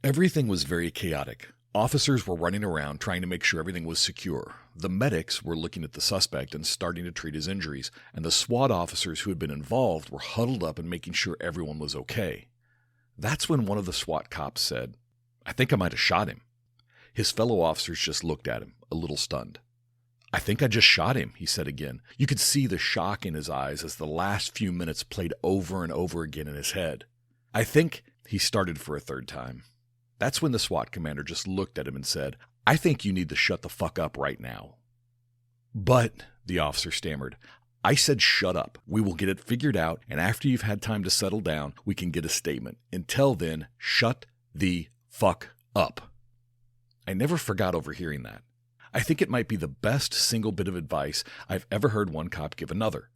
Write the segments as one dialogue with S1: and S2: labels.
S1: Everything was very chaotic. Officers were running around trying to make sure everything was secure. The medics were looking at the suspect and starting to treat his injuries, and the SWAT officers who had been involved were huddled up and making sure everyone was okay. That's when one of the SWAT cops said, "I think I might have shot him." His fellow officers just looked at him, a little stunned. "I think I just shot him," he said again. You could see the shock in his eyes as the last few minutes played over and over again in his head. "I think," he started for a third time. That's when the SWAT commander just looked at him and said, "I think you need to shut the fuck up right now." "But," the officer stammered, "I said shut up. We will get it figured out, and after you've had time to settle down, we can get a statement. Until then, shut the fuck up." I never forgot overhearing that. I think it might be the best single bit of advice I've ever heard one cop give another.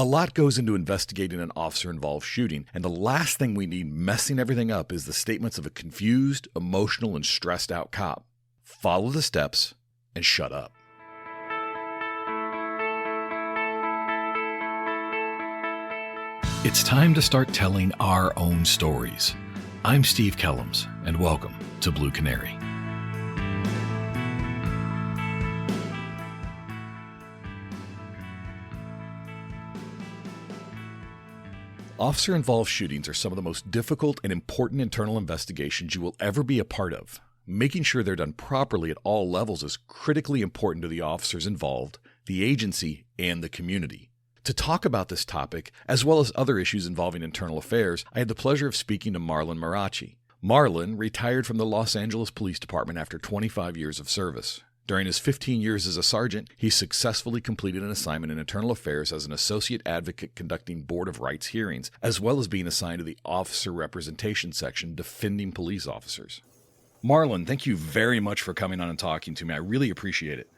S1: A lot goes into investigating an officer-involved shooting, and the last thing we need messing everything up is the statements of a confused, emotional, and stressed-out cop. Follow the steps and shut up. It's time to start telling our own stories. I'm Steve Kellums, and welcome to Blue Canary. Officer-involved shootings are some of the most difficult and important internal investigations you will ever be a part of. Making sure they're done properly at all levels is critically important to the officers involved, the agency, and the community. To talk about this topic, as well as other issues involving internal affairs, I had the pleasure of speaking to Marlon Marrache. Marlon retired from the Los Angeles Police Department after 25 years of service. During his 15 years as a sergeant, he successfully completed an assignment in internal affairs as an associate advocate conducting Board of Rights hearings, as well as being assigned to the Officer Representation Section defending police officers. Marlon, thank you very much for coming on and talking to me. I really appreciate it.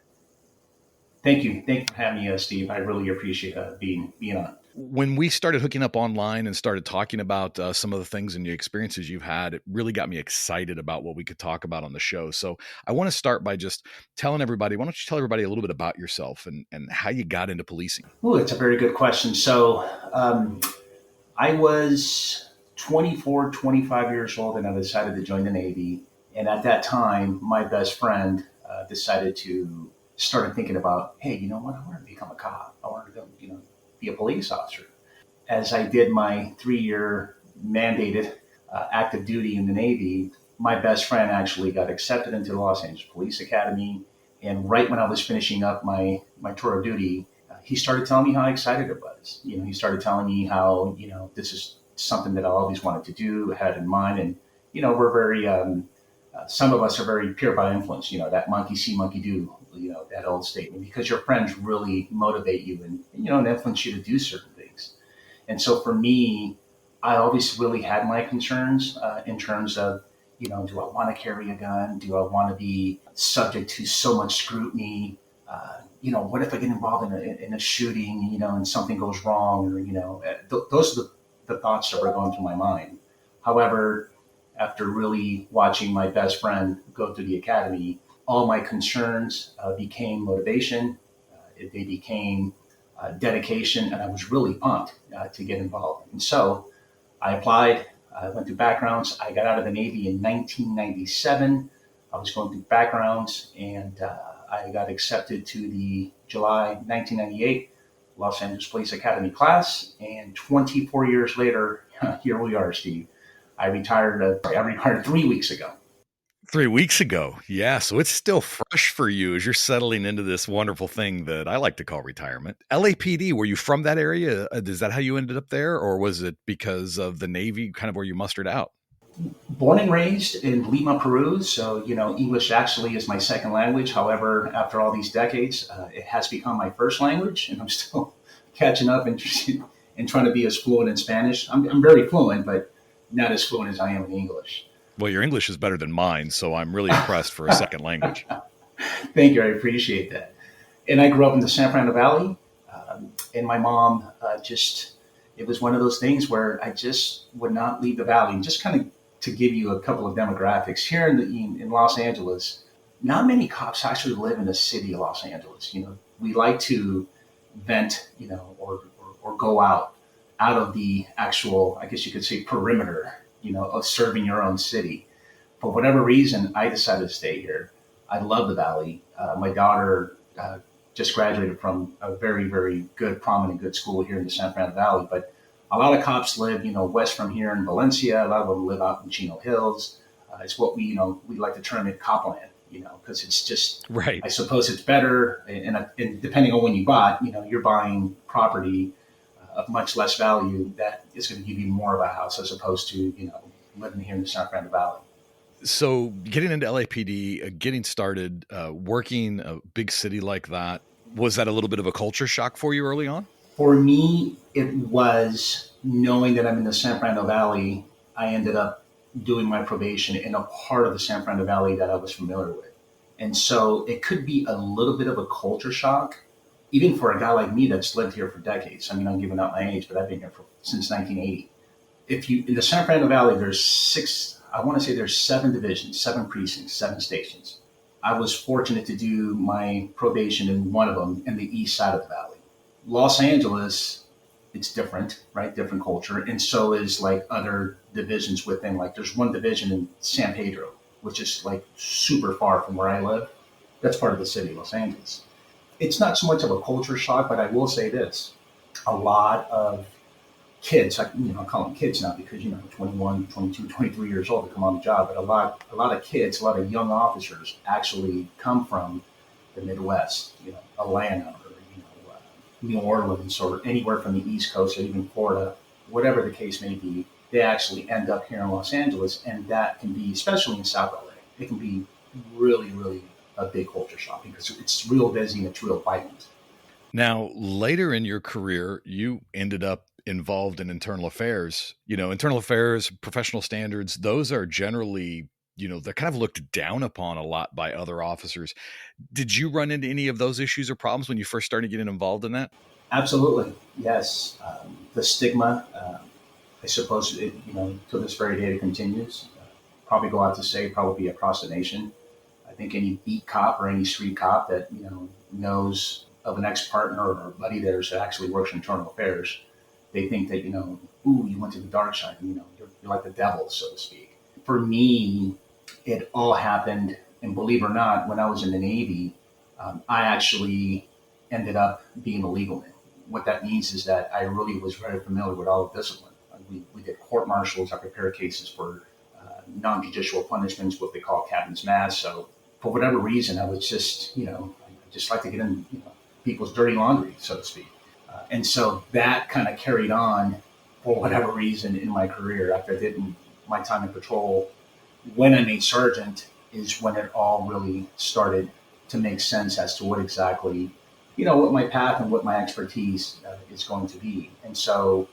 S2: Thank you. Thank you for having me, Steve. I really appreciate being on.
S1: When we started hooking up online and started talking about some of the things and the experiences you've had, it really got me excited about what we could talk about on the show. So I want to start by just telling everybody, why don't you tell everybody a little bit about yourself and how you got into policing?
S2: Oh, it's a very good question. So I was 24, 25 years old, and I decided to join the Navy. And at that time, my best friend decided to started thinking about, hey, you know what? I want to become a cop. I want to go, be a police officer. As I did my 3-year mandated active duty in the Navy, my best friend actually got accepted into the Los Angeles Police Academy. And right when I was finishing up my tour of duty, he started telling me how excited it was. He started telling me how, this is something that I always wanted to do, had in mind. And, we're very, some of us are very pure by influence, that monkey see, monkey do, that old statement, because your friends really motivate you and influence you to do certain things. And so for me, I always really had my concerns in terms of, do I want to carry a gun? Do I want to be subject to so much scrutiny? What if I get involved in a shooting, and something goes wrong? Or, those are the thoughts that were going through my mind. However, after really watching my best friend go through the academy, all my concerns became motivation. They became dedication, and I was really pumped to get involved. And so I applied. I went through backgrounds. I got out of the Navy in 1997. I was going through backgrounds, and I got accepted to the July 1998 Los Angeles Police Academy class. And 24 years later, here we are, Steve. I retired 3 weeks ago.
S1: 3 weeks ago. Yeah. So it's still fresh for you as you're settling into this wonderful thing that I like to call retirement. LAPD, were you from that area? Is that how you ended up there? Or was it because of the Navy, kind of where you mustered out?
S2: Born and raised in Lima, Peru. So, English actually is my second language. However, after all these decades, it has become my first language, and I'm still catching up and trying to be as fluent in Spanish. I'm very fluent, but not as fluent as I am in English.
S1: Well, your English is better than mine, so I'm really impressed for a second language.
S2: Thank you. I appreciate that. And I grew up in the San Fernando Valley, and my mom it was one of those things where I just would not leave the valley. And just kind of to give you a couple of demographics, here in Los Angeles, not many cops actually live in the city of Los Angeles. We like to vent, or go out of the actual, I guess you could say, perimeter, of serving your own city. For whatever reason, I decided to stay here. I love the Valley. My daughter just graduated from a very, very good, prominent, good school here in the San Fernando Valley. But a lot of cops live, west from here in Valencia. A lot of them live out in Chino Hills. It's what we like to term it copland, because it's just,
S1: Right.
S2: I suppose it's better. And depending on when you bought, you're buying property of much less value that is going to give you more of a house as opposed to, living here in the San Fernando Valley.
S1: So getting into LAPD, getting started, working a big city like that, was that a little bit of a culture shock for you early on?
S2: For me, it was knowing that I'm in the San Fernando Valley. I ended up doing my probation in a part of the San Fernando Valley that I was familiar with. And so it could be a little bit of a culture shock, even for a guy like me that's lived here for decades. I mean, I'm giving out my age, but I've been here since 1980. In the San Fernando Valley, there's I want to say there's 7 divisions, 7 precincts, 7 stations. I was fortunate to do my probation in one of them in the east side of the valley. Los Angeles, it's different, right? Different culture. And so is like other divisions within, like there's one division in San Pedro, which is like super far from where I live. That's part of the city, Los Angeles. It's not so much of a culture shock, but I will say this. A lot of kids, I call them kids now because, 21, 22, 23 years old to come on the job, but a lot of kids, a lot of young officers actually come from the Midwest, Atlanta or, New Orleans or anywhere from the East Coast or even Florida, whatever the case may be. They actually end up here in Los Angeles, and that can be, especially in South LA, it can be really, really a big culture shock because it's real busy and it's real violent.
S1: Now, later in your career, you ended up involved in internal affairs. Internal affairs, professional standards, those are generally, they're kind of looked down upon a lot by other officers. Did you run into any of those issues or problems when you first started getting involved in that?
S2: Absolutely, yes. The stigma, I suppose, to this very day it continues. Probably go out to say, probably across the nation. I think any beat cop or any street cop that knows of an ex-partner or a buddy theirs that actually works in internal affairs, they think that ooh, you went to the dark side. You're like the devil, so to speak. For me, it all happened, and believe it or not, when I was in the Navy, I actually ended up being a legal man. What that means is that I really was very familiar with all of discipline. We did court martials. I prepared cases for non-judicial punishments, what they call captain's mass. So for whatever reason, I was just, I just like to get in people's dirty laundry, so to speak. And so that kind of carried on for whatever reason in my career after I did my time in patrol. When I made sergeant is when it all really started to make sense as to what exactly, what my path and what my expertise is going to be. And so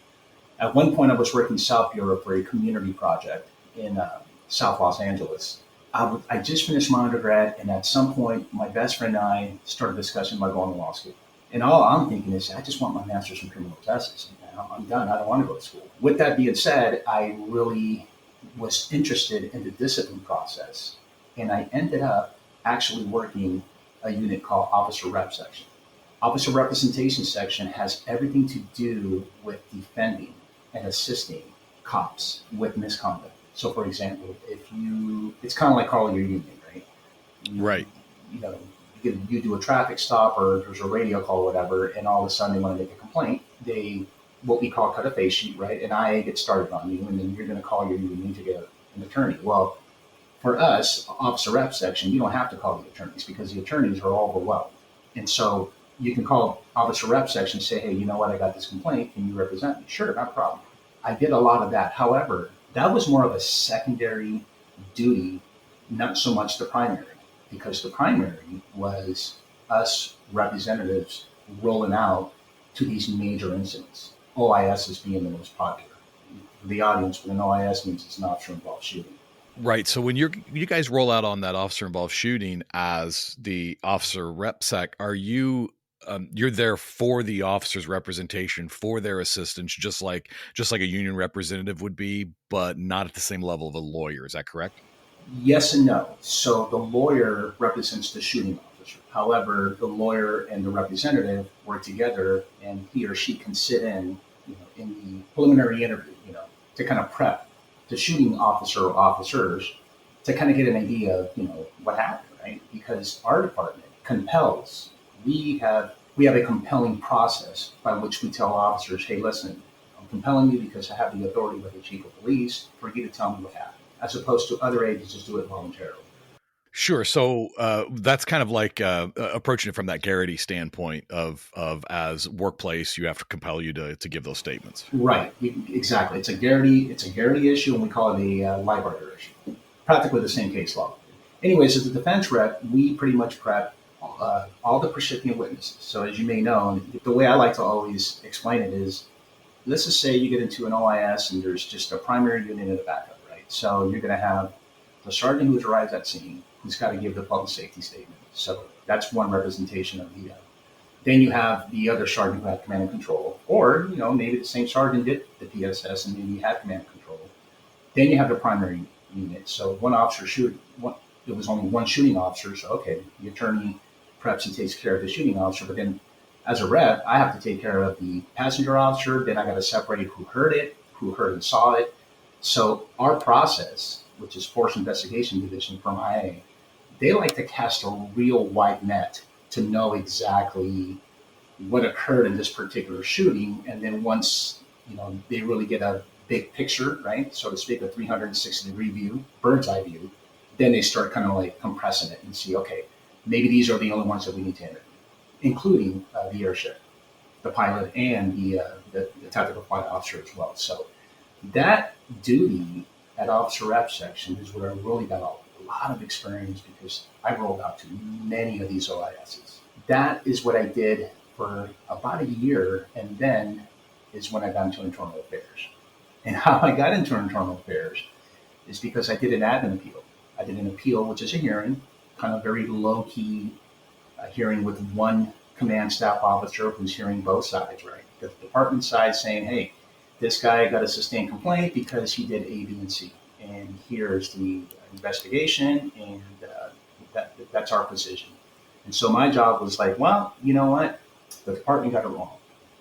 S2: at one point I was working South Bureau for a community project in South Los Angeles. I just finished my undergrad, and at some point my best friend and I started discussing about going to law school. And all I'm thinking is, I just want my master's in criminal justice. I'm done. I don't want to go to school. With that being said, I really was interested in the discipline process. And I ended up actually working a unit called Officer Rep Section. Officer Representation Section has everything to do with defending and assisting cops with misconduct. So, for example, it's kind of like calling your union, right?
S1: Right.
S2: You do a traffic stop or there's a radio call or whatever, and all of a sudden they want to make a complaint. They, what we call cut a face sheet, right? An IA gets started on you, and then you're going to call your union to get an attorney. Well, for us, Officer Rep Section, you don't have to call the attorneys because the attorneys are all overwhelmed. And so you can call Officer Rep Section and say, hey, you know what, I got this complaint. Can you represent me? Sure, not a problem. I did a lot of that. However, that was more of a secondary duty, not so much the primary, because the primary was us representatives rolling out to these major incidents. OIS is being the most popular. For the audience, what an OIS means it's an officer-involved shooting.
S1: Right. So when you guys roll out on that officer-involved shooting as the officer rep sec, are you you're there for the officer's representation, for their assistance, just like a union representative would be, but not at the same level of a lawyer. Is that correct?
S2: Yes and no. So the lawyer represents the shooting officer. However, the lawyer and the representative work together, and he or she can sit in, in the preliminary interview, to kind of prep the shooting officer or officers to kind of get an idea of, what happened, right? Because our department compels, we have a compelling process by which we tell officers, hey, listen, I'm compelling you because I have the authority with the chief of police for you to tell me what happened, as opposed to other agencies do it voluntarily.
S1: Sure. So that's kind of like approaching it from that Garrity standpoint of as workplace, you have to compel you to give those statements.
S2: Right, exactly. It's a Garrity issue, and we call it a Liebharger issue. Practically the same case law. Anyways, as a defense rep, we pretty much prep all the recipient witnesses. So as you may know, the way I like to always explain it is, let's just say you get into an OIS and there's just a primary unit and a backup, right? So you're going to have the sergeant who's arrived at scene, who's got to give the public safety statement. So that's one representation of the. Then you have the other sergeant who had command and control, or maybe the same sergeant did the PSS and maybe had command and control. Then you have the primary unit. So one officer shoot. There was only one shooting officer. So okay, the attorney preps and takes care of the shooting officer, but then as a rep, I have to take care of the passenger officer. Then I got to separate who heard and saw it. So our process, which is Force Investigation Division from IA, they like to cast a real wide net to know exactly what occurred in this particular shooting. And then once, they really get a big picture, right, so to speak, a 360-degree view, bird's eye view, then they start kind of like compressing it and see, okay, maybe these are the only ones that we need to interview, including the airship, the pilot, and the tactical flight officer as well. So that duty at officer rep section is where I really got a lot of experience because I rolled out to many of these OISs. That is what I did for about a year, and then is when I got into internal affairs. And how I got into internal affairs is because I did an admin appeal. I did an appeal, which is a hearing, kind of very low-key hearing with one command staff officer who's hearing both sides, right? The department side saying, hey, this guy got a sustained complaint because he did A, B, and C. And here's the investigation, and that's our position. And so my job was like, well, you know what? The department got it wrong.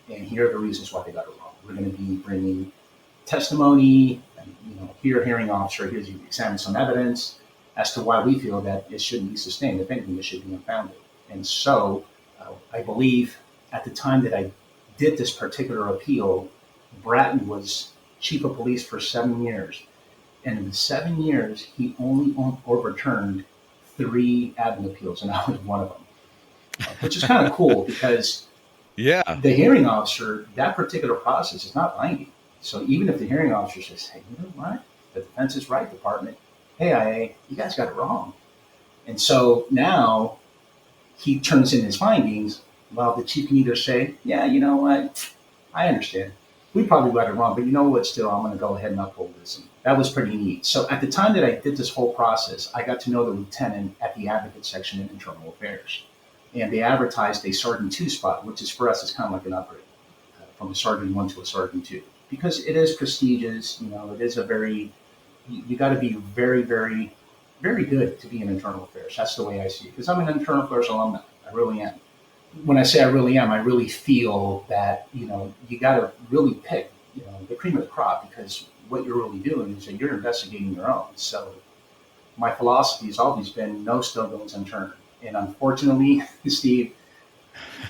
S2: And here are the reasons why they got it wrong. We're going to be bringing testimony, and, here, hearing officer, here's you examine some evidence as to why we feel that it shouldn't be sustained. If anything, it should be unfounded. And so I believe at the time that I did this particular appeal, Bratton was chief of police for 7 years. And in the 7 years, he only overturned 3 admin appeals, and I was one of them, which is kind of cool because
S1: Yeah.
S2: the hearing officer, that particular process is not binding. So even if the hearing officer says, hey, you know what? The defense is right, department. Hey, IA, you guys got it wrong. And so now he turns in his findings. Well, the chief can either say, yeah, you know what? I understand. We probably got it wrong, but you know what? Still, I'm going to go ahead and uphold this. And that was pretty neat. So at the time that I did this whole process, I got to know the lieutenant at the advocate section in internal affairs. And they advertised a Sergeant 2 spot, which is for us is kind of like an upgrade from a Sergeant 1 to a Sergeant 2. Because it is prestigious, it is a very, you got to be very, very, very good to be in internal affairs. That's the way I see it. Because I'm an internal affairs alumni. I really am. When I say I really am, I really feel that, you got to really pick, the cream of the crop, because what you're really doing is that you're investigating your own. So my philosophy has always been no stone goes unturned. And unfortunately, Steve,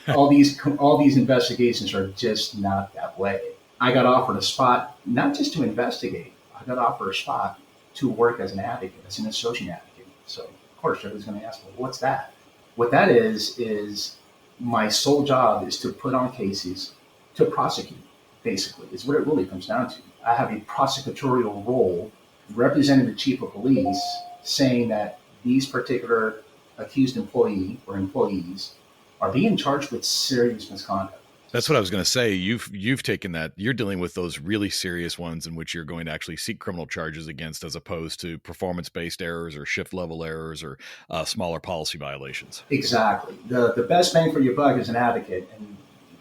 S2: all these investigations are just not that way. I got offered a spot, not just to investigate. I got offered a spot to work as an advocate, as an associate advocate. So, of course, everybody's going to ask, well, what's that? What that is my sole job is to put on cases to prosecute, basically, is what it really comes down to. I have a prosecutorial role representing the chief of police, saying that these particular accused employee or employees are being charged with serious misconduct.
S1: That's what I was going to say. You've taken that. You're dealing with those really serious ones in which you're going to actually seek criminal charges against, as opposed to performance-based errors or shift-level errors or smaller policy violations.
S2: Exactly. The best bang for your buck as an advocate, and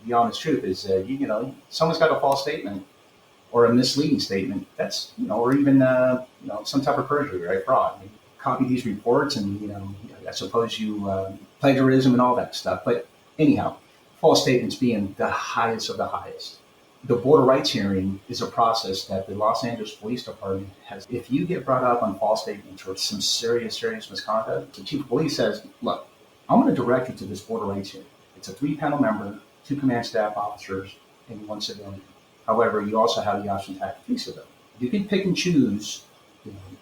S2: the honest truth is, someone's got a false statement or a misleading statement. That's or even some type of perjury, right? Fraud. You copy these reports, and I suppose you plagiarism and all that stuff. But anyhow. False statements being the highest of the highest. The Board of Rights hearing is a process that the Los Angeles Police Department has. If you get brought up on false statements or some serious misconduct, the chief of police says, look, I'm going to direct you to this Board of Rights hearing. It's a 3-panel member, 2 command staff officers, and 1 civilian. However, you also have the option to have 3 civilians. You can pick and choose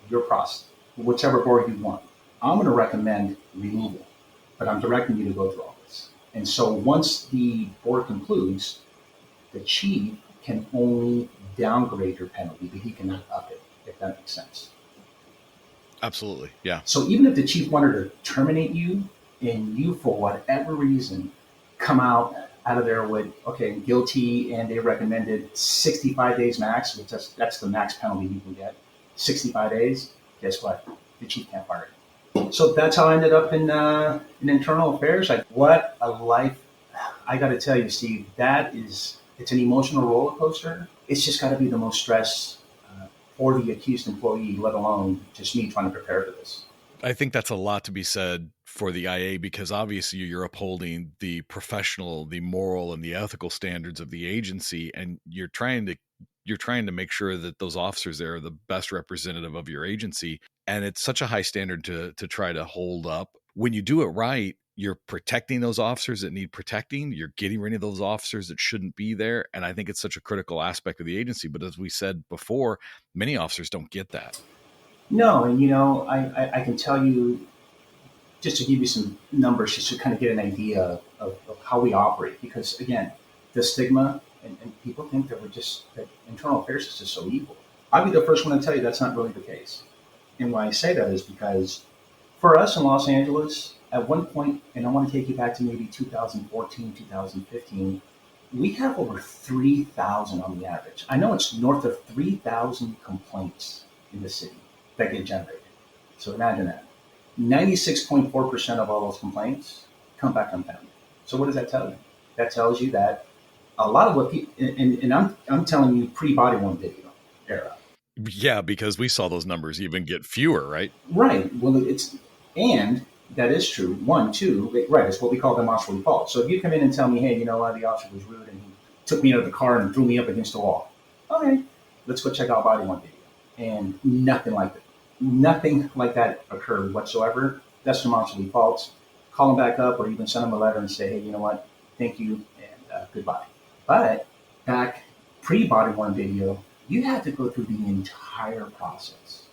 S2: your process, whichever board you want. I'm going to recommend removal, but I'm directing you to go through all this. And so once the board concludes, the chief can only downgrade your penalty, but he cannot up it, if that makes sense.
S1: Absolutely, yeah.
S2: So even if the chief wanted to terminate you and you, for whatever reason, come out of there with, okay, guilty, and they recommended 65 days max, which that's the max penalty you can get, 65 days, guess what? The chief can't fire you. So that's how I ended up in internal affairs. Like, what a life. I got to tell you, Steve, it's an emotional roller coaster. It's just got to be the most stress for the accused employee, let alone just me trying to prepare for this.
S1: I think that's a lot to be said for the IA, because obviously you're upholding the professional, the moral, and the ethical standards of the agency, and you're trying to make sure that those officers there are the best representative of your agency. And it's such a high standard to try to hold up. When you do it right, you're protecting those officers that need protecting. You're getting rid of those officers that shouldn't be there. And I think it's such a critical aspect of the agency. But as we said before, many officers don't get that.
S2: No, and I can tell you, just to give you some numbers, just to kind of get an idea of how we operate. Because again, the stigma, and people think that that internal affairs is just so evil. I'll be the first one to tell you that's not really the case. And why I say that is because for us in Los Angeles, at one point, and I want to take you back to maybe 2014, 2015, we have over 3,000 on the average. I know it's north of 3,000 complaints in the city that get generated. So imagine that. 96.4% of all those complaints come back unfounded. So what does that tell you? That tells you that a lot of what people, and I'm telling you pre-body worn video era.
S1: Yeah, because we saw those numbers even get fewer, right?
S2: Right. Well, and that is true. 1, 2, right. It's what we call demonstrable fault. So if you come in and tell me, hey, you know what, the officer was rude and he took me out of the car and threw me up against the wall. Okay, let's go check out body worn video. And nothing like that. Nothing like that occurred whatsoever. That's demonstrably false. Call them back up or even send them a letter and say, hey, you know what, thank you and goodbye. But back pre-body worn video, you had to go through the entire process.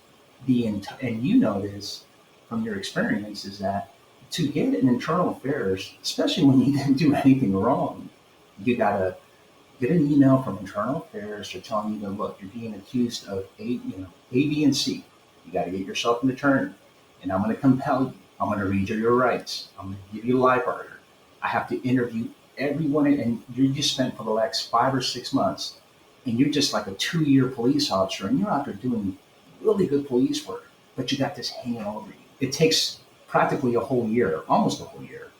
S2: And you know this from your experience, is that to get an internal affairs, especially when you didn't do anything wrong, you gotta get an email from internal affairs. They're telling you that, look, you're being accused of A, B, and C. You got to get yourself an attorney, and I'm going to compel you. I'm going to read your rights. I'm going to give you a life order. I have to interview everyone, and you just spent for the last 5 or 6 months, and you're just like a 2-year police officer, and you're out there doing really good police work, but you got this hanging over you. It takes practically a whole year, almost a whole year,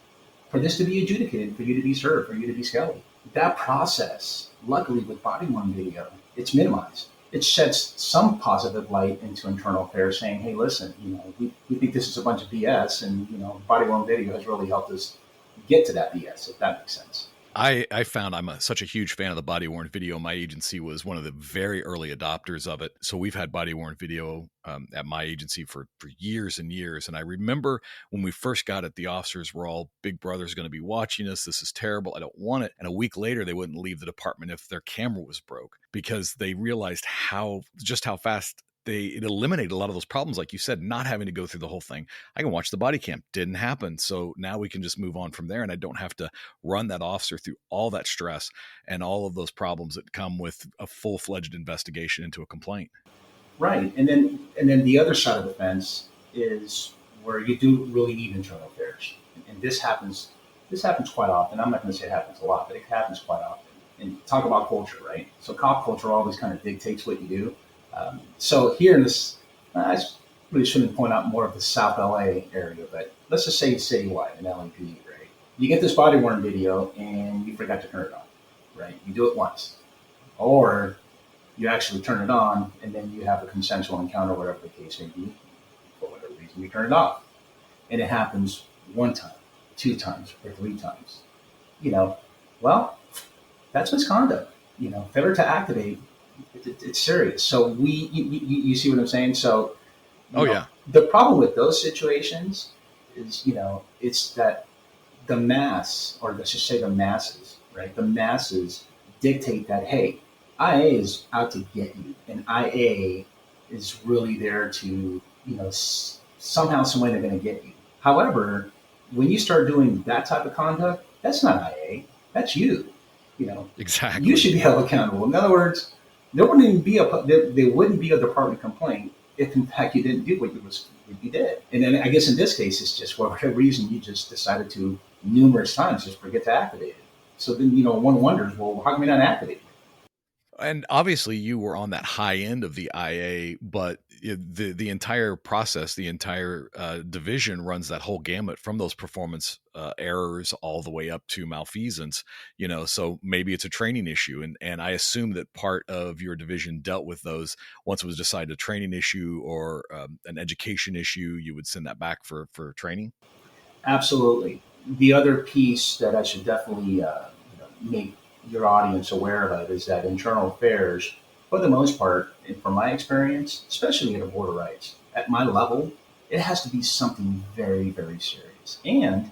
S2: for this to be adjudicated, for you to be served, for you to be scaled. That process, luckily with body-worn video, it's minimized. It sheds some positive light into internal affairs, saying, hey, listen, we think this is a bunch of BS, and body-worn video has really helped us get to that BS, if that makes sense.
S1: I found I'm such a huge fan of the body-worn video. My agency was one of the very early adopters of it. So we've had body-worn video at my agency for years and years. And I remember when we first got it, the officers were all, Big Brother's going to be watching us. This is terrible. I don't want it. And a week later, they wouldn't leave the department if their camera was broke, because they realized just how fast it eliminated a lot of those problems. Like you said, not having to go through the whole thing. I can watch the body cam. Didn't happen. So now we can just move on from there. And I don't have to run that officer through all that stress and all of those problems that come with a full-fledged investigation into a complaint.
S2: Right. And then the other side of the fence is where you do really need internal affairs. And this happens quite often. I'm not going to say it happens a lot, but it happens quite often. And talk about culture, right? So cop culture always kind of dictates what you do. So here in this, I really shouldn't point out more of the South LA area, but let's just say citywide in LAPD, right? You get this body worn video and you forgot to turn it on, right? You do it once, or you actually turn it on and then you have a consensual encounter, whatever the case may be. For whatever reason, you turn it off, and it happens 1 time, 2 times, or 3 times. Well, that's misconduct. failure to activate, it's serious. So you see what I'm saying? So,
S1: Oh yeah.
S2: the problem with those situations is, it's that the mass, or let's just say the masses, right? The masses dictate that, hey, IA is out to get you, and IA is really there to, somehow, some way they're going to get you. However, when you start doing that type of conduct, that's not IA, that's you. You know, you
S1: Exactly.
S2: should be held accountable. In other words, there wouldn't be a department complaint if, in fact, you didn't do what you did. And then I guess in this case, it's just for whatever reason you just decided to numerous times just forget to activate it. So then, one wonders, well, how come you're not activating it?
S1: And obviously, you were on that high end of the IA, but the entire process, the entire division runs that whole gamut from those performance errors all the way up to malfeasance. So maybe it's a training issue, and I assume that part of your division dealt with those. Once it was decided a training issue or an education issue, you would send that back for training.
S2: Absolutely. The other piece that I should definitely make your audience aware of is that internal affairs, for the most part, and from my experience, especially at a board of rights, at my level, it has to be something very, very serious. And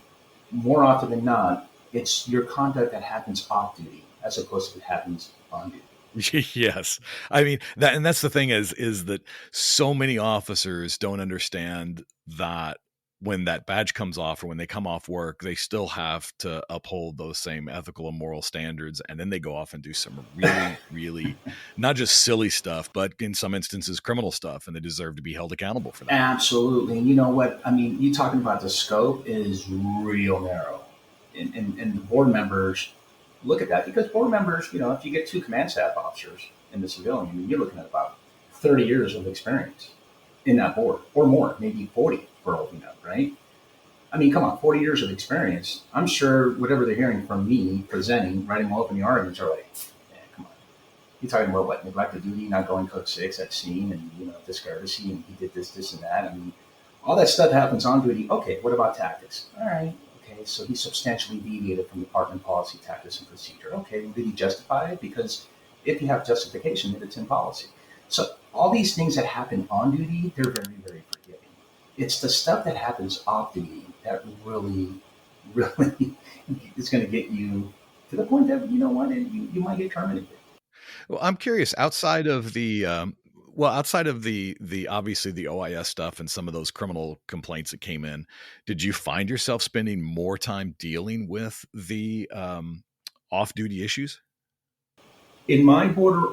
S2: more often than not, it's your conduct that happens off duty as opposed to it happens on duty.
S1: Yes. I mean, that's the thing is that so many officers don't understand that when that badge comes off or when they come off work, they still have to uphold those same ethical and moral standards. And then they go off and do some really, really not just silly stuff, but in some instances, criminal stuff. And they deserve to be held accountable for that.
S2: Absolutely. And you know what? I mean, you talking about the scope is real narrow. And the board members look at that because board members, if you get two command staff officers in the civilian, I mean, you're looking at about 30 years of experience in that board or more, maybe 40 for all we know, right? I mean, come on, 40 years of experience. I'm sure whatever they're hearing from me presenting, writing all opening arguments are like, man, come on. You're talking about what? Neglect of duty, not going code 6 at scene, and, discourtesy, and he did this, this, and that. I mean, all that stuff happens on duty. Okay, what about tactics? All right. Okay, so he substantially deviated from department policy, tactics, and procedure. Okay, well, did he justify it? Because if you have justification, then it's in policy. So all these things that happen on duty, they're very, very forgiving. It's the stuff that happens off duty that really, really is going to get you to the point that, you know what, you might get terminated.
S1: Well, I'm curious outside of the obviously the OIS stuff and some of those criminal complaints that came in, did you find yourself spending more time dealing with the off-duty issues?
S2: In my border,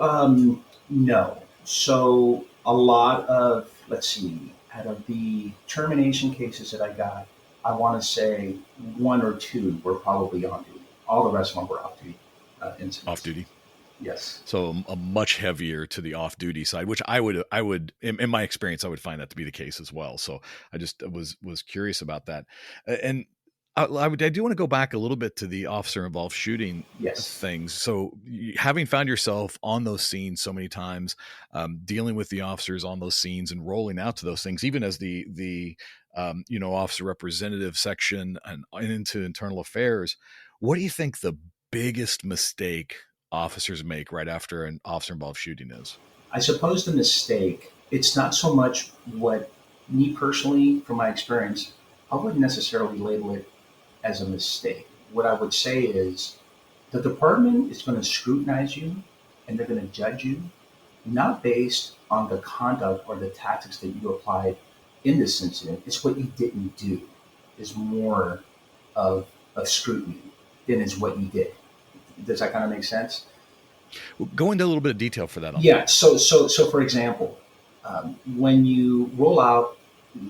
S2: no. So a lot of, let's see, out of the termination cases that I got, I want to say one or two were probably on duty. All the rest of them were off duty incidents.
S1: Off-duty.
S2: Yes.
S1: So a much heavier to the off-duty side, which I would, in my experience, I would find that to be the case as well. So I just was curious about that, and I do want to go back a little bit to the officer-involved shooting
S2: Yes.
S1: things. So having found yourself on those scenes so many times, dealing with the officers on those scenes and rolling out to those things, even as the officer representative section and into internal affairs, what do you think the biggest mistake officers make right after an officer involved shooting is?
S2: I suppose the mistake, it's not so much what, me personally, from my experience, I wouldn't necessarily label it as a mistake. What I would say is the department is going to scrutinize you and they're going to judge you not based on the conduct or the tactics that you applied in this incident. It's what you didn't do is more of scrutiny than is what you did. Does that kind of make sense?
S1: Go into a little bit of detail for that on
S2: Yeah.
S1: that.
S2: So for example, when you roll out,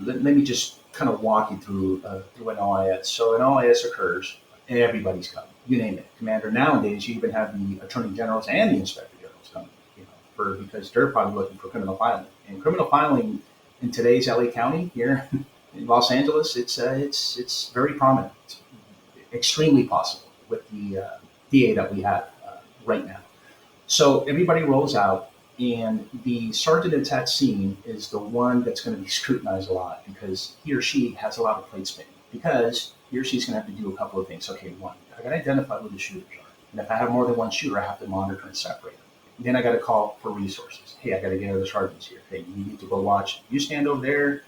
S2: let me just kind of walk you through an OIS. So an OIS occurs, and everybody's coming. You name it, commander. Nowadays, you even have the attorney generals and the inspector generals coming. Because they're probably looking for criminal filing. And criminal filing in today's LA County here in Los Angeles, it's very prominent. It's extremely possible with the DA that we have right now. So everybody rolls out, and the sergeant at that scene is the one that's going to be scrutinized a lot because he or she has a lot of plate spinning. Because he or she's going to have to do a couple of things. Okay, one, I got to identify who the shooters are. And if I have more than one shooter, I have to monitor and separate them. Then I got to call for resources. Hey, I got to get other sergeants here. Hey, you need to go watch. You stand over there,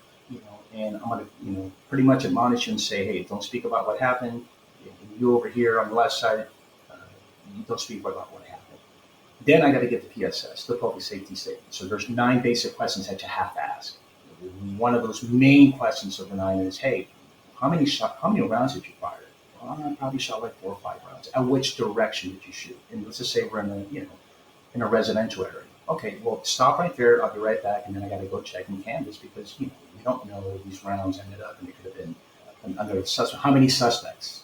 S2: and I'm going to, pretty much admonish you and say, hey, don't speak about what happened. You over here on the left side, uh, you don't speak about what happened. Then I got to get the PSS, the public safety statement. So there's 9 basic questions that you have to ask. One of those main questions of the 9 is, hey, how many rounds did you fire? Well, I probably shot like 4 or 5 rounds. At which direction did you shoot? And let's just say we're in a residential area. Okay, well, stop right there. I'll be right back, and then I got to go check in canvas because we don't know where these rounds ended up, and it could have been under how many suspects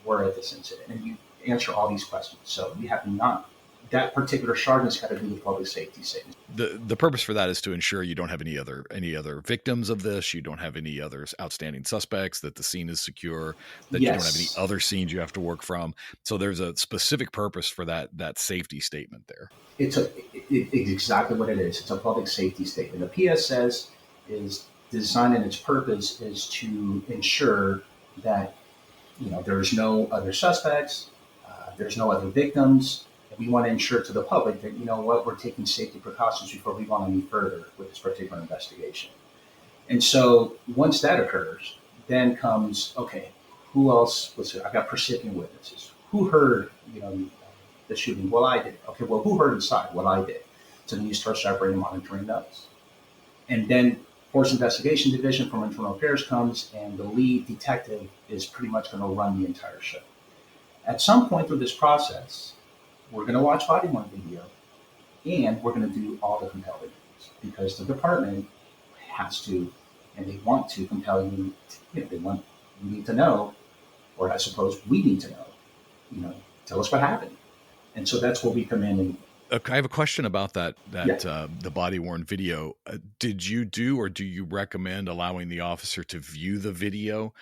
S2: were at this incident, and you answer all these questions. So you have not that particular sergeant's got to do the public safety statement.
S1: The purpose for that is to ensure you don't have any other victims of this. You don't have any other outstanding suspects. That the scene is secure. That you don't have any other scenes you have to work from. So there's a specific purpose for that safety statement there.
S2: It's exactly what it is. It's a public safety statement. The PSS is designed, and its purpose is to ensure that there's no other suspects, there's no other victims. We want to ensure to the public that, we're taking safety precautions before we go any further with this particular investigation. And so once that occurs, then comes, okay, who else was there? I got percipient witnesses. Who heard, the shooting? Well, I did. Okay, well, who heard inside? Well, I did. So then you start separating, monitoring those. And then Force Investigation Division from Internal Affairs comes, and the lead detective is pretty much going to run the entire show. At some point through this process, we're going to watch body-worn video, and we're going to do all the compelling things because the department has to, and they want to compel you. They want you need to know, or I suppose we need to know. Tell us what happened, and so that's where we come in. And
S1: I have a question about that. The body-worn video. Did you do, or do you recommend allowing the officer to view the video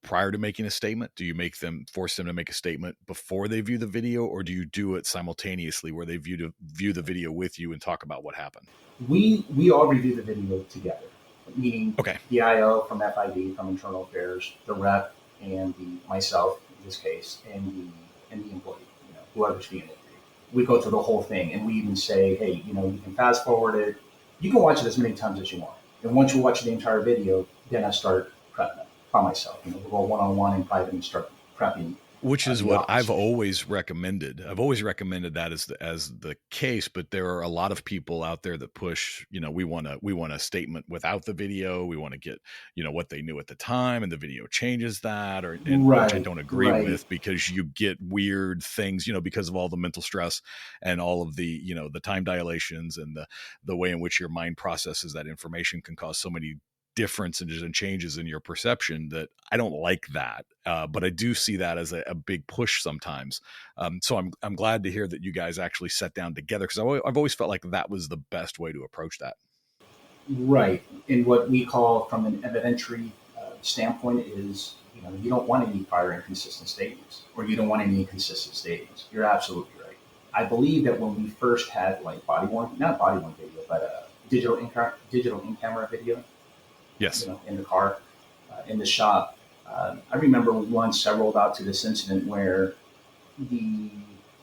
S1: prior to making a statement? Do you force them to make a statement before they view the video, or do you do it simultaneously where they view the video with you and talk about what happened?
S2: We all review the video together, meaning the IO from FID, from Internal Affairs, the rep, and myself in this case, and the employee, whoever's being interviewed. We go through the whole thing, and we even say, hey, you can fast forward it. You can watch it as many times as you want. And once you watch the entire video, then I start prepping by myself. We'll go one-on-one in private and start prepping.
S1: Which is what I've always recommended. I've always recommended that as the case, but there are a lot of people out there that push, we want a statement without the video. We want to get, what they knew at the time, and the video changes that, which I don't agree with, because you get weird things, because of all the mental stress and all of the, the time dilations and the way in which your mind processes that information can cause so many differences and changes in your perception that I don't like that. But I do see that as a big push sometimes. So I'm glad to hear that you guys actually sat down together, because I've always felt like that was the best way to approach that.
S2: Right. And what we call from an evidentiary standpoint is, you don't want any prior inconsistent statements, or you don't want any inconsistent statements. You're absolutely right. I believe that when we first had not body-worn video, but digital in-camera video,
S1: yes,
S2: in the car, in the shop. I remember several about to this incident where the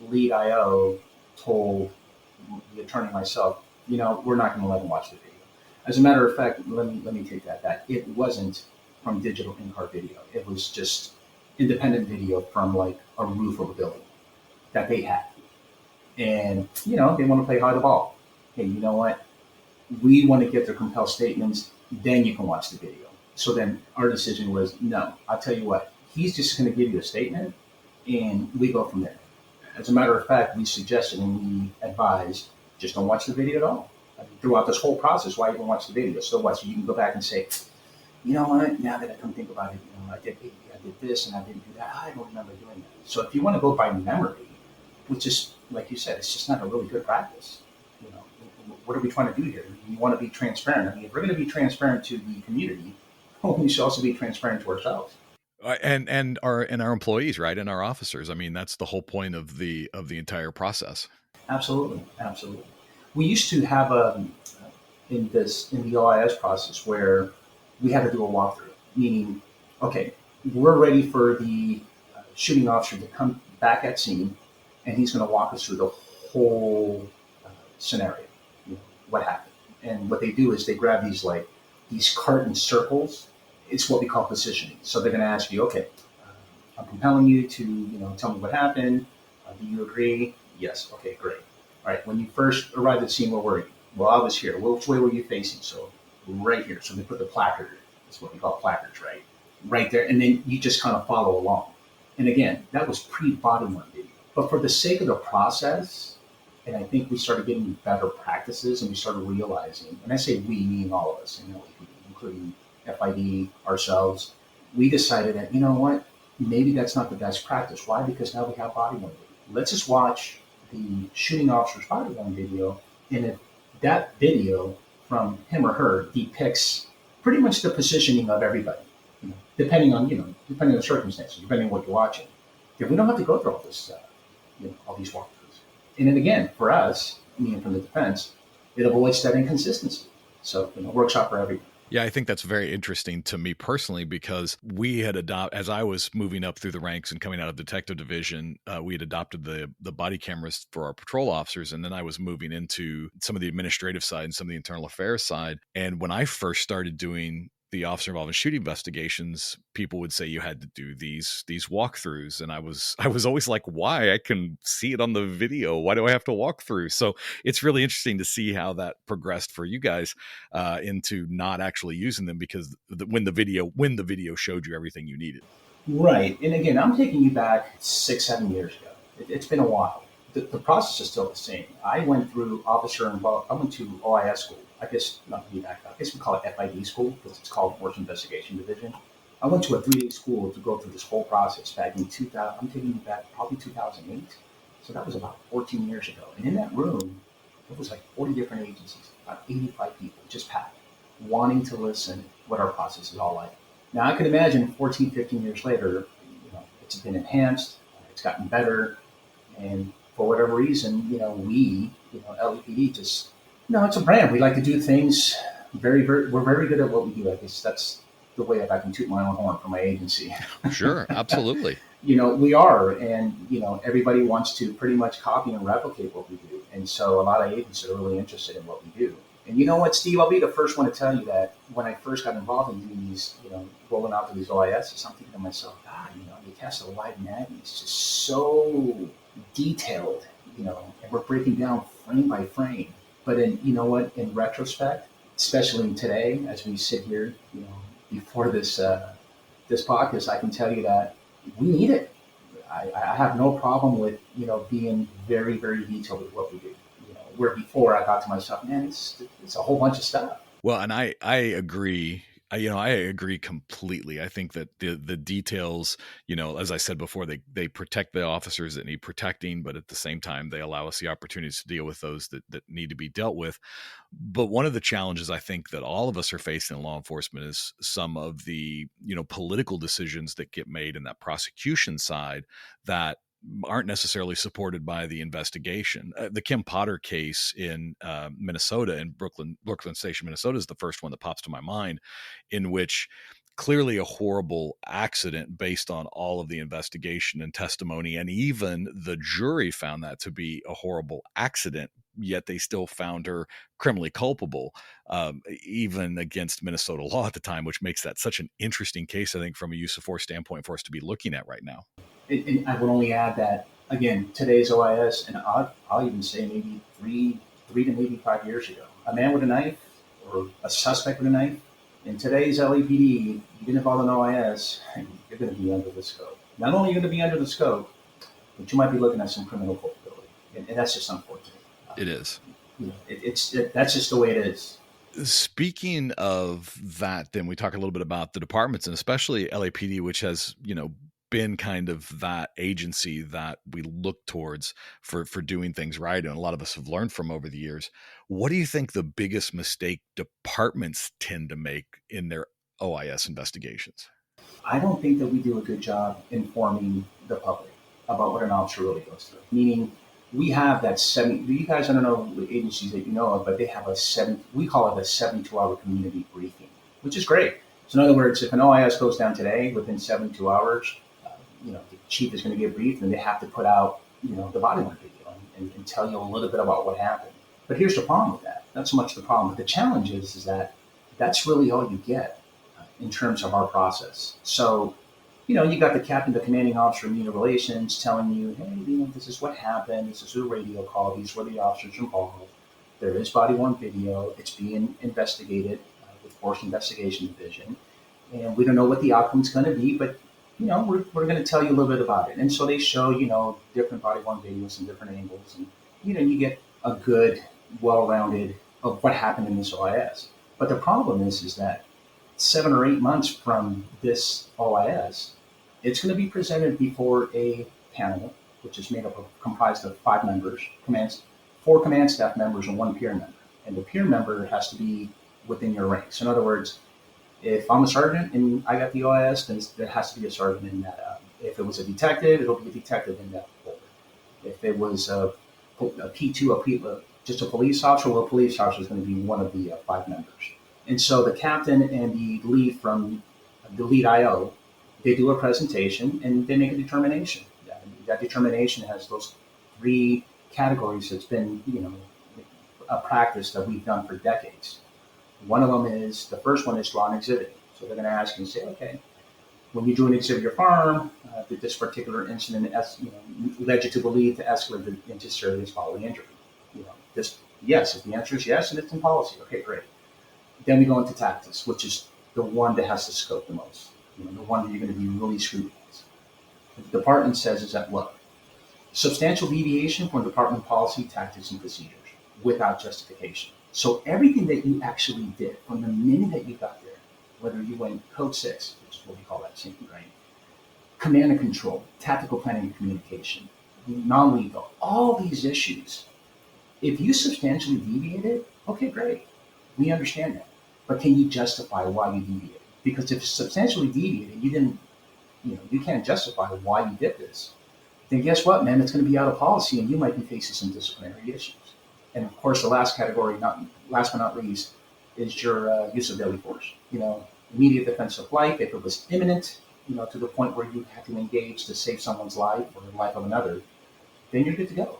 S2: lead IO told the attorney and myself, we're not going to let him watch the video. As a matter of fact, let me take that back. It wasn't from digital in-car video. It was just independent video from like a roof of a building that they had. And, they want to play hide the ball. Hey, you know what? We want to get their compelled statements, then you can watch the video. So then our decision was, no, I'll tell you what, he's just going to give you a statement, and we go from there. As a matter of fact, we suggested and we advised, just don't watch the video at all. Throughout this whole process, why even watch the video? So what? So you can go back and say, you know what, now that I come think about it, I did this and I didn't do that. I don't remember doing that. So if you want to go by memory, which is, like you said, it's just not a really good practice. What are we trying to do here? We want to be transparent. I mean, if we're going to be transparent to the community, we should also be transparent to ourselves.
S1: And our employees, right, and our officers. I mean, that's the whole point of the entire process.
S2: Absolutely. We used to have in the OIS process where we had to do a walkthrough, meaning, okay, we're ready for the shooting officer to come back at scene, and he's going to walk us through the whole scenario, what happened. And what they do is they grab these carton circles. It's what we call positioning. So they're going to ask you, okay, I'm compelling you to, tell me what happened. Do you agree? Yes. Okay, great. All right. When you first arrived at the scene, where were you? Well, I was here. Which way were you facing? So right here. So they put the placard. That's what we call placards, right? Right there. And then you just kind of follow along. And again, that was pre-body worn video. But for the sake of the process, and I think we started getting better practices, and we started realizing, and I say we, meaning all of us, including FID, ourselves, we decided that, you know what, maybe that's not the best practice. Why? Because now we have body worn video. Let's just watch the shooting officer's body worn video, and if that video from him or her depicts pretty much the positioning of everybody, depending on the circumstances, depending on what you're watching, then we don't have to go through all this, all these walkthroughs. And then again, for us, meaning from the defense, it avoids that inconsistency. So, workshop for everyone.
S1: Yeah, I think that's very interesting to me personally, because we had as I was moving up through the ranks and coming out of detective division, we had adopted the body cameras for our patrol officers. And then I was moving into some of the administrative side and some of the internal affairs side. And when I first started doing the officer involved in shooting investigations, people would say you had to do these walkthroughs. And I was always like, why? I can see it on the video. Why do I have to walk through? So it's really interesting to see how that progressed for you guys into not actually using them, because when the video showed you everything you needed.
S2: Right. And again, I'm taking you back 6-7 years ago. It's been a while. The process is still the same. I went through officer involved. I went to OIS school. I guess not to be back. I guess we call it FID school because it's called Force Investigation Division. I went to a 3-day school to go through this whole process back in 2000. I'm taking you back probably 2008. So that was about 14 years ago. And in that room, it was like 40 different agencies, about 85 people, just packed, wanting to listen what our process is all like. Now I can imagine 14, 15 years later, it's been enhanced, it's gotten better, and for whatever reason, we, LAPD just, it's a brand. We like to do things we're very good at what we do. I guess that's the way I can toot my own horn for my agency.
S1: Sure, absolutely.
S2: We are, and, everybody wants to pretty much copy and replicate what we do. And so a lot of agents are really interested in what we do. And you know what, Steve, I'll be the first one to tell you that when I first got involved in doing these, rolling out to these OISs, I'm thinking to myself, God, you cast a wide net, and it's just so detailed, and we're breaking down frame by frame. But in retrospect, especially today, as we sit here, before this podcast, I can tell you that we need it. I have no problem with, being very, very detailed with what we do. Where before I thought to myself, man, it's a whole bunch of stuff.
S1: Well, and I agree. I agree completely. I think that the details, as I said before, they protect the officers that need protecting, but at the same time, they allow us the opportunities to deal with those that need to be dealt with. But one of the challenges I think that all of us are facing in law enforcement is some of the, political decisions that get made in that prosecution side that aren't necessarily supported by the investigation. The Kim Potter case in Minnesota, in Brooklyn Station, Minnesota, is the first one that pops to my mind, in which clearly a horrible accident based on all of the investigation and testimony, and even the jury found that to be a horrible accident, yet they still found her criminally culpable, even against Minnesota law at the time, which makes that such an interesting case, I think, from a use of force standpoint for us to be looking at right now.
S2: And I would only add that, again, today's OIS, and I'll even say maybe three to maybe 5 years ago, a man with a knife or a suspect with a knife, in today's LAPD, even if all an OIS, you're going to be under the scope. Not only are you going to be under the scope, but you might be looking at some criminal culpability. And that's just unfortunate.
S1: It is.
S2: That's just the way it is.
S1: Speaking of that, then we talk a little bit about the departments, and especially LAPD, which has, been kind of that agency that we look towards for doing things right, and a lot of us have learned from over the years. What do you think the biggest mistake departments tend to make in their OIS investigations?
S2: I don't think that we do a good job informing the public about what an officer really goes through. Meaning, we have that you guys, I don't know the agencies that you know of, but they have we call it a 72-hour community briefing, which is great. So in other words, if an OIS goes down today, within 72 hours, the chief is going to get briefed, and they have to put out, the body worn video and tell you a little bit about what happened. But here's the problem with that. Not so much the problem, but the challenge is that that's really all you get in terms of our process. So, you got the captain, the commanding officer of media relations telling you, hey, this is what happened. This is a radio call. These were the officers involved. There is body worn video. It's being investigated with Force Investigation Division. And we don't know what the outcome's going to be, but, we're going to tell you a little bit about it. And so they show, different body worn videos and different angles. And, you get a good, well-rounded of what happened in this OIS. But the problem is that 7 or 8 months from this OIS, it's going to be presented before a panel, which is comprised of 5 members, 4 command staff members and 1 peer member. And the peer member has to be within your ranks. In other words, if I'm a sergeant and I got the OIS, then there has to be a sergeant in that. If it was a detective, it'll be a detective in that folder. If it was a P2, just a police officer, well, a police officer is going to be one of the 5 members. And so the captain and the lead IO, they do a presentation and they make a determination. That determination has those 3 categories that's been, a practice that we've done for decades. One of them is, the first one is draw an exhibit. So they're going to ask you and say, okay, when you drew an exhibit your farm, did this particular incident led you to believe to escalate into serious bodily injury? Yes, if the answer is yes, and it's in policy, okay, great. Then we go into tactics, which is the one that has to scope the most, the one that you're going to be really scrutinized. What the department says is that, look, substantial deviation from department policy, tactics, and procedures without justification. So everything that you actually did from the minute that you got there, whether you went code 6, which is what we call that same thing, right? Command and control, tactical planning and communication, non-lethal, all these issues. If you substantially deviated, okay, great. We understand that. But can you justify why you deviated? Because if substantially deviated, you can't justify why you did this, then guess what, man? It's going to be out of policy and you might be facing some disciplinary issues. And of course, the last category, last but not least, is your use of deadly force. Immediate defense of life. If it was imminent, to the point where you had to engage to save someone's life or the life of another, then you're good to go.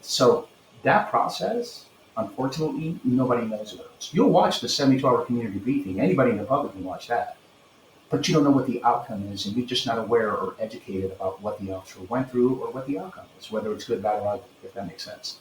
S2: So that process, unfortunately, nobody knows about. You'll watch the 72-hour community briefing. Anybody in the public can watch that. But you don't know what the outcome is, and you're just not aware or educated about what the officer went through or what the outcome is, whether it's good, bad, or ugly, if that makes sense.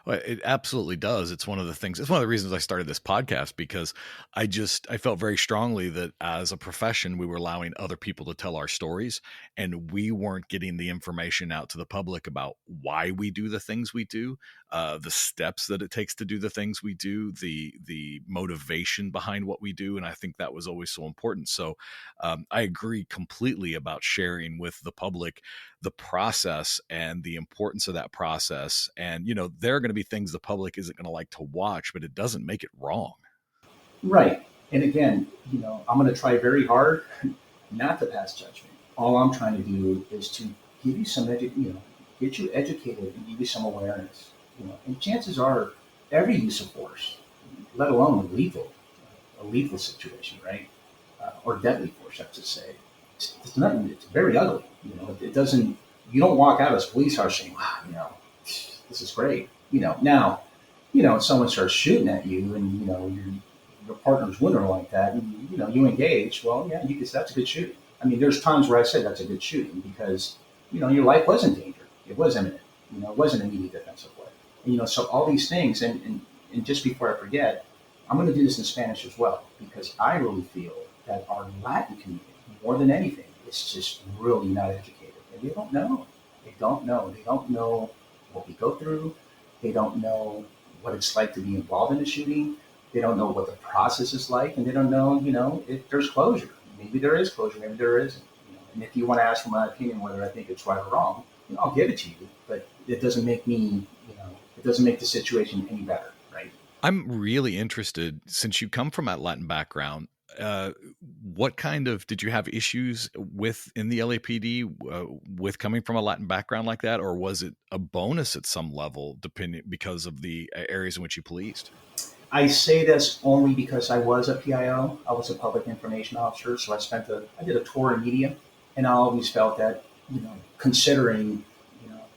S1: Well, it absolutely does. It's one of the reasons I started this podcast, because I felt very strongly that as a profession, we were allowing other people to tell our stories, and we weren't getting the information out to the public about why we do the things we do, the steps that it takes to do the things we do, the motivation behind what we do. And I think that was always so important. So I agree completely about sharing with the public the process and the importance of that process. And, there are going to be things the public isn't going to like to watch, but it doesn't make it wrong.
S2: Right. And again, I'm going to try very hard not to pass judgment. All I'm trying to do is to give you some, get you educated and give you some awareness. And chances are every use of force, let alone a lethal situation, right? Or deadly force, I have to say. It's very ugly. It doesn't, you don't walk out as a police officer saying, wow, this is great. Now, if someone starts shooting at you and, your partner's winner like that, and, you engage, well, yeah, that's a good shooting. I mean, there's times where I say that's a good shooting because, your life was in danger. It was imminent. It wasn't immediate defensive way. And, so all these things, and just before I forget, I'm going to do this in Spanish as well, because I really feel that our Latin community, more than anything, is just really not educated. And they don't know. They don't know what we go through. They don't know what it's like to be involved in a shooting. They don't know what the process is like, and they don't know, if there's closure. Maybe there is closure, maybe there isn't. And if you want to ask for my opinion whether I think it's right or wrong, I'll give it to you. But it doesn't make me, it doesn't make the situation any better, right?
S1: I'm really interested, since you come from that Latin background, what did you have issues with in the LAPD with coming from a Latin background like that, or was it a bonus at some level, because of the areas in which you policed?
S2: I say this only because I was a PIO. I was a public information officer, so I did a tour in media, And I always felt that, considering,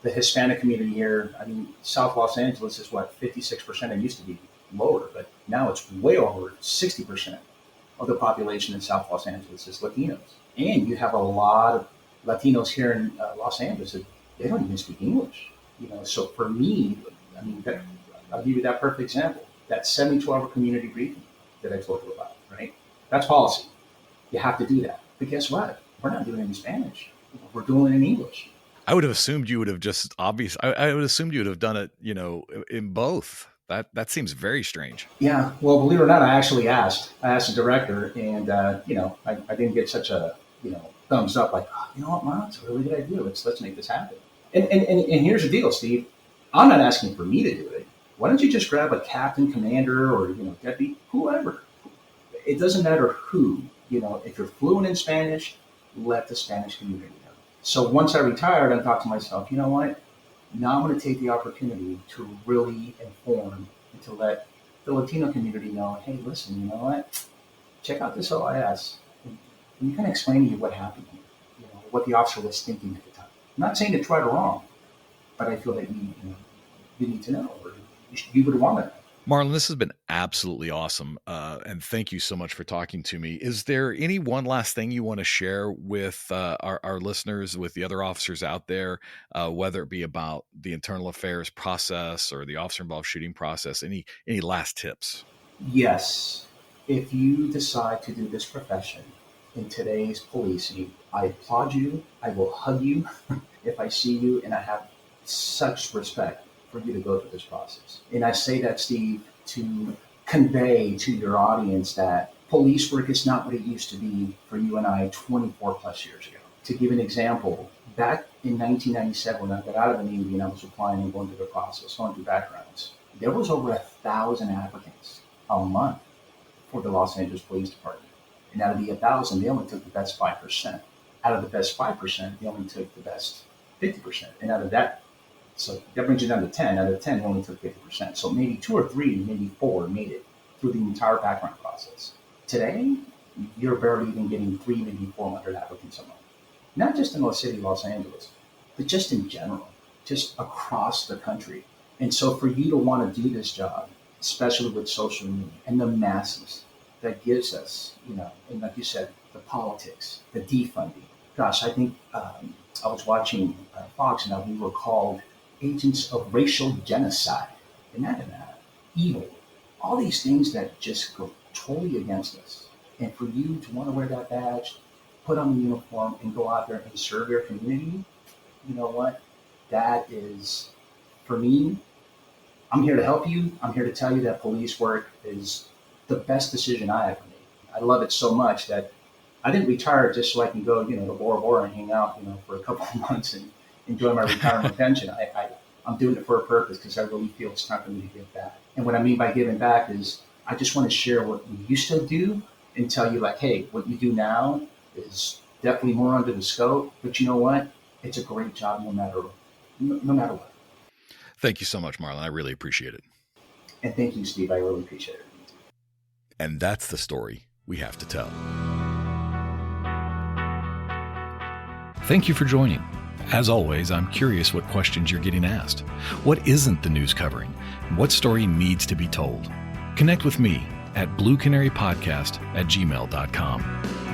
S2: the Hispanic community here, I mean, South Los Angeles is what, 56%? It used to be lower, but now it's way over 60% of the population in South Los Angeles is Latinos. And you have a lot of Latinos here in Los Angeles that they don't even speak English. So for me, I mean, I'll give you that perfect example. That 72-hour community briefing that I told you about, right? That's policy. You have to do that. But guess what? We're not doing it in Spanish. We're doing it in English.
S1: I would have assumed you would have just I would assume you would have done it, in both. That seems very strange.
S2: Yeah. Well, believe it or not, I actually asked. I asked the director, and I didn't get such a thumbs up. Like, oh, you know what, Marlon, it's a really good idea. Let's make this happen. And here's the deal, Steve. I'm not asking for me to do it. Why don't you just grab a captain, commander, or deputy, whoever? It doesn't matter who. If you're fluent in Spanish, let the Spanish community know. So once I retired, I thought to myself, you know what? Now I'm going to take the opportunity to really inform and to let the Latino community know, hey, listen, you know what? Check out this OIS. And you can explain to you what happened here, what the officer was thinking at the time. I'm not saying it's right or wrong, but I feel that you need to know, or you would want to know.
S1: Marlon, this has been absolutely awesome. And thank you so much for talking to me. Is there any one last thing you want to share with our listeners, with the other officers out there, whether it be about the internal affairs process or the officer involved shooting process? Any last tips?
S2: Yes. If you decide to do this profession in today's policing, I applaud you. I will hug you if I see you, and I have such respect for you to go through this process. And I say that, Steve, to convey to your audience that police work is not what it used to be for you and I 24 plus years ago. To give an example, back in 1997, when I got out of the Navy and I was applying and going through the process, going through backgrounds, there was over 1,000 applicants a month for the Los Angeles Police Department. And out of the 1,000, they only took the best 5%. Out of the best 5%, they only took the best 50%. And out of that, so that brings you down to 10. Out of 10, they only took 50%. So maybe 2 or 3, maybe 4 made it through the entire background process. Today, you're barely even getting 3, maybe 400 applicants a month. Not just in the city of Los Angeles, but just in general, just across the country. And so for you to want to do this job, especially with social media and the masses that gives us, and like you said, the politics, the defunding. Gosh, I think I was watching Fox, and we were called agents of racial genocide. Imagine that. Evil. All these things that just go totally against us. And for you to want to wear that badge, put on the uniform, and go out there and serve your community, you know what? That is, for me, I'm here to help you. I'm here to tell you that police work is the best decision I ever made. I love it so much that I didn't retire just so I can go, to Bora Bora and hang out, for a couple of months and enjoy my retirement pension. I'm doing it for a purpose because I really feel it's time for me to give back. And what I mean by giving back is I just want to share what we used to do and tell you, like, hey, what you do now is definitely more under the scope, but you know what? It's a great job no matter what.
S1: Thank you so much, Marlon. I really appreciate it.
S2: And thank you, Steve. I really appreciate it.
S1: And that's the story we have to tell. Thank you for joining. As always, I'm curious what questions you're getting asked. What isn't the news covering? What story needs to be told? Connect with me at bluecanarypodcast@gmail.com.